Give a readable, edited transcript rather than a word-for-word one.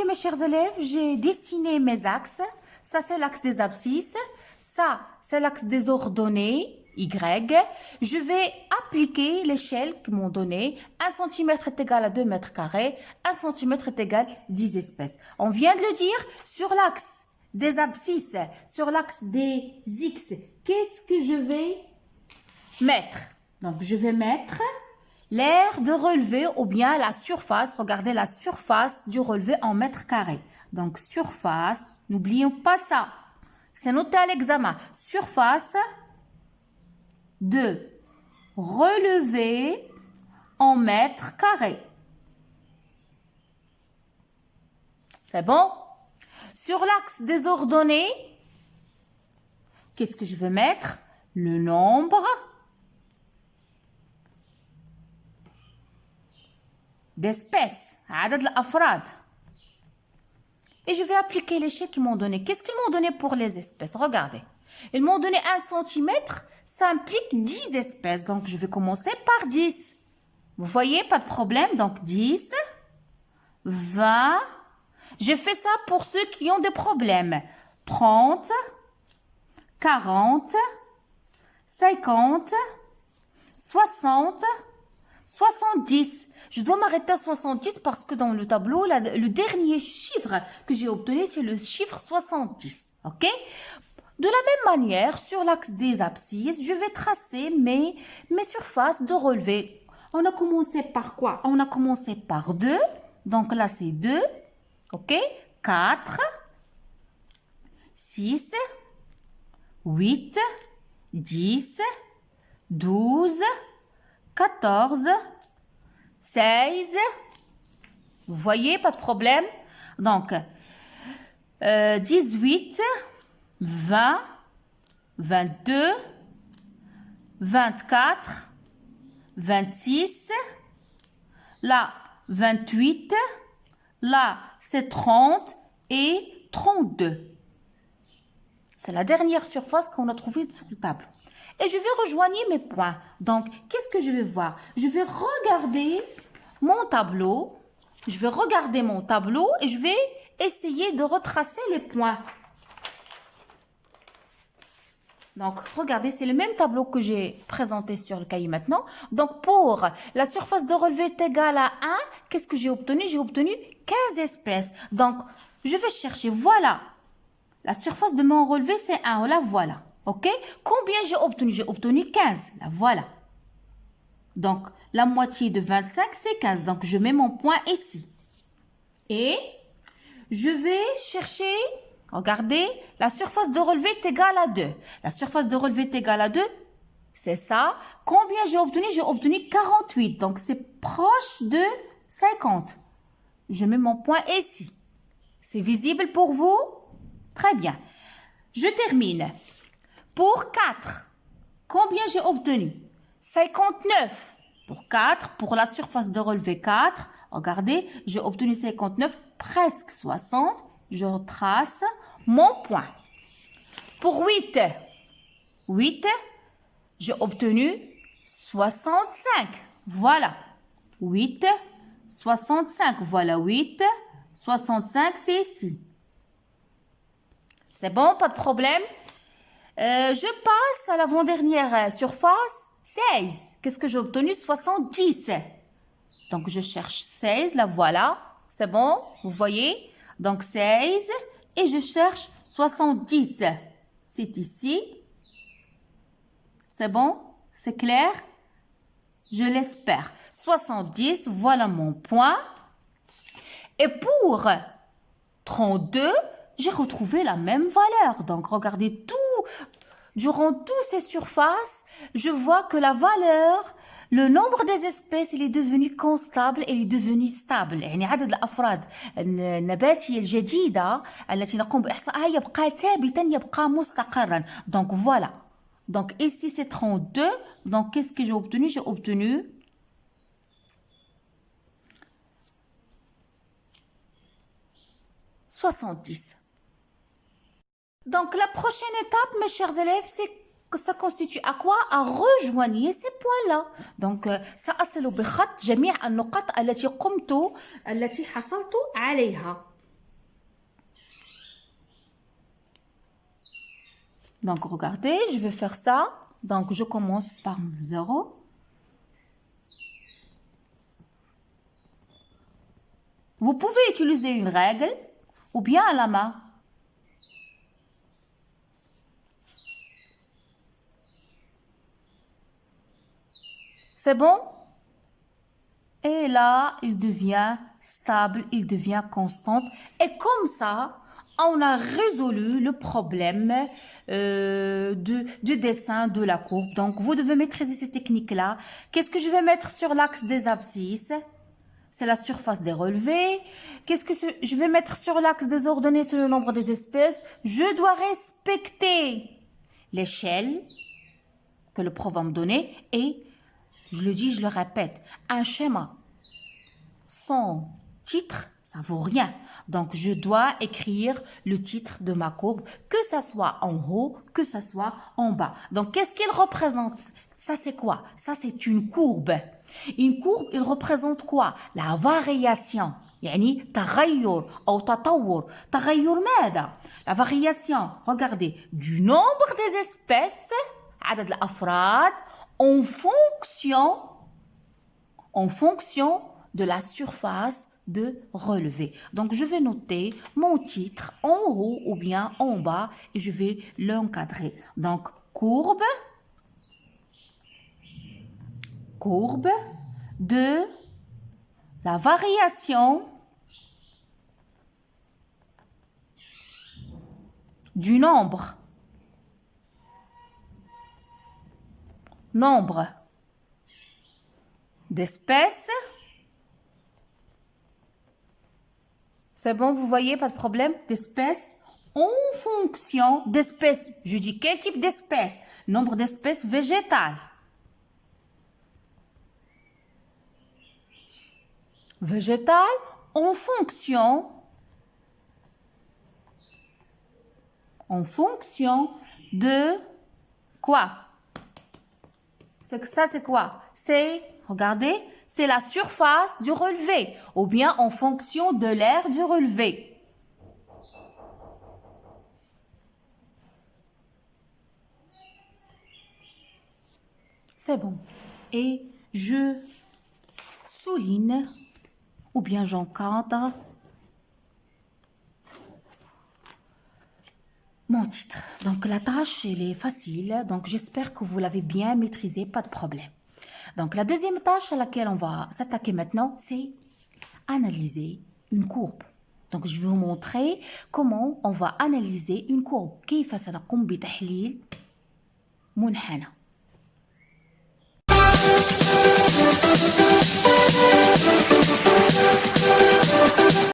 voyez mes chers élèves, j'ai dessiné mes axes. Ça, c'est l'axe des abscisses. Ça, c'est l'axe des ordonnées, Y. Je vais appliquer l'échelle qu'ils m'ont donnée. 1 cm est égal à 2 mètres carrés. 1 cm est égal à 10 espèces. On vient de le dire, sur l'axe des abscisses, sur l'axe des X, qu'est-ce que je vais mettre? Donc, je vais mettre l'aire de relevé ou bien la surface. Regardez la surface du relevé en mètres carrés. Donc, surface, n'oublions pas ça. C'est noté à l'examen. Surface de relevé en mètres carrés. C'est bon? Sur l'axe des ordonnées, qu'est-ce que je vais mettre? Le nombre d'espèces. عدد الأفراد. Et je vais appliquer l'échelle qu'ils m'ont donné. Qu'est-ce qu'ils m'ont donné pour les espèces? Regardez. Ils m'ont donné 1 cm, ça implique 10 espèces. Donc, je vais commencer par 10. Vous voyez, pas de problème. Donc, 10, 20. Je fais ça pour ceux qui ont des problèmes. 30, 40, 50, 60, 70. Je dois m'arrêter à 70 parce que dans le tableau, le dernier chiffre que j'ai obtenu, c'est le chiffre 70. OK? De la même manière, sur l'axe des abscisses, je vais tracer mes surfaces de relevé. On a commencé par quoi? On a commencé par 2. Donc là, c'est 2. OK? 4, 6, 8, 10, 12, 14, 16. Vous voyez, pas de problème. Donc, 18, 20, 22, 24, 26, là, 28, là, c'est 30 et 32. C'est la dernière surface qu'on a trouvée sur le tableau. Et je vais rejoindre mes points. Donc, qu'est-ce que je vais voir? Je vais regarder mon tableau. Je vais regarder mon tableau et je vais essayer de retracer les points. Donc, regardez, c'est le même tableau que j'ai présenté sur le cahier maintenant. Donc, pour la surface de relevé est égale à 1, qu'est-ce que j'ai obtenu? J'ai obtenu 15 espèces. Donc, je vais chercher, voilà. La surface de mon relevé, c'est 1. La voilà. OK? Combien j'ai obtenu? J'ai obtenu 15. La voilà. Donc, la moitié de 25, c'est 15. Donc, je mets mon point ici. Et je vais chercher, regardez, la surface de relevé est égale à 2. La surface de relevé est égale à 2, c'est ça. Combien j'ai obtenu? J'ai obtenu 48. Donc, c'est proche de 50. Je mets mon point ici. C'est visible pour vous? Très bien. Je termine. Pour 4, combien j'ai obtenu? 59. Pour 4, pour la surface de relevé 4, regardez, j'ai obtenu 59, presque 60. Je retrace mon point. Pour 8, j'ai obtenu 65. Voilà. 8, 65. Voilà, 8, 65, c'est ici. C'est bon, pas de problème. Je passe à l'avant-dernière surface, 16. Qu'est-ce que j'ai obtenu? 70. Donc, je cherche 16, la voilà. C'est bon, vous voyez? Donc, 16 et je cherche 70. C'est ici. C'est bon? C'est clair? Je l'espère. 70, voilà mon point. Et pour 32, j'ai retrouvé la même valeur. Donc, regardez durant toutes ces surfaces, je vois que la valeur, le nombre des espèces, il est devenu constable, il est devenu stable. يعني عدد الأفراد النباتية الجديدة التي نقوم بإحصائها يبقى ثابتا يبقى مستقرا. Donc, voilà. Donc, ici, c'est 32. Donc, qu'est-ce que j'ai obtenu? J'ai obtenu 70. Donc, la prochaine étape, mes chers élèves, c'est que ça constitue à quoi? À rejoindre ces points-là. Donc, سأصل بخط جميع النقط التي حصلت عليها. Donc, regardez, je vais faire ça. Donc, je commence par 0. Vous pouvez utiliser une règle ou bien à la main. C'est bon? Et là, il devient stable, il devient constant. Et comme ça, on a résolu le problème du dessin de la courbe. Donc, vous devez maîtriser ces techniques-là. Qu'est-ce que je vais mettre sur l'axe des abscisses? C'est la surface des relevés. Qu'est-ce que je vais mettre sur l'axe des ordonnées? C'est le nombre des espèces. Je dois respecter l'échelle que le prof va me donner. Et, je le dis, je le répète, un schéma sans titre, ça vaut rien. Donc, je dois écrire le titre de ma courbe, que ça soit en haut, que ça soit en bas. Donc, qu'est-ce qu'il représente? Ça, c'est quoi? Ça, c'est une courbe. Une courbe, il représente quoi? La variation. يعني تغير أو تطور. تغير ماذا؟ La variation, regardez, du nombre des espèces, عدد الأفراد, en fonction de la surface de relevé. Donc, je vais noter mon titre en haut ou bien en bas et je vais l'encadrer. Donc, courbe de la variation du nombre d'espèces. C'est bon, vous voyez, pas de problème, d'espèces en fonction d'espèces. Je dis quel type d'espèces? Nombre d'espèces végétales. Végétales en fonction de quoi? Ça, c'est quoi? C'est, regardez, c'est la surface du relevé, ou bien en fonction de l'aire du relevé. C'est bon. Et je souligne, ou bien j'encadre mon titre. Donc, la tâche, elle est facile. Donc, j'espère que vous l'avez bien maîtrisée, pas de problème. Donc, la deuxième tâche à laquelle on va s'attaquer maintenant, c'est analyser une courbe. Donc, je vais vous montrer comment on va analyser une courbe. كيف سنقوم بتحليل منحنى.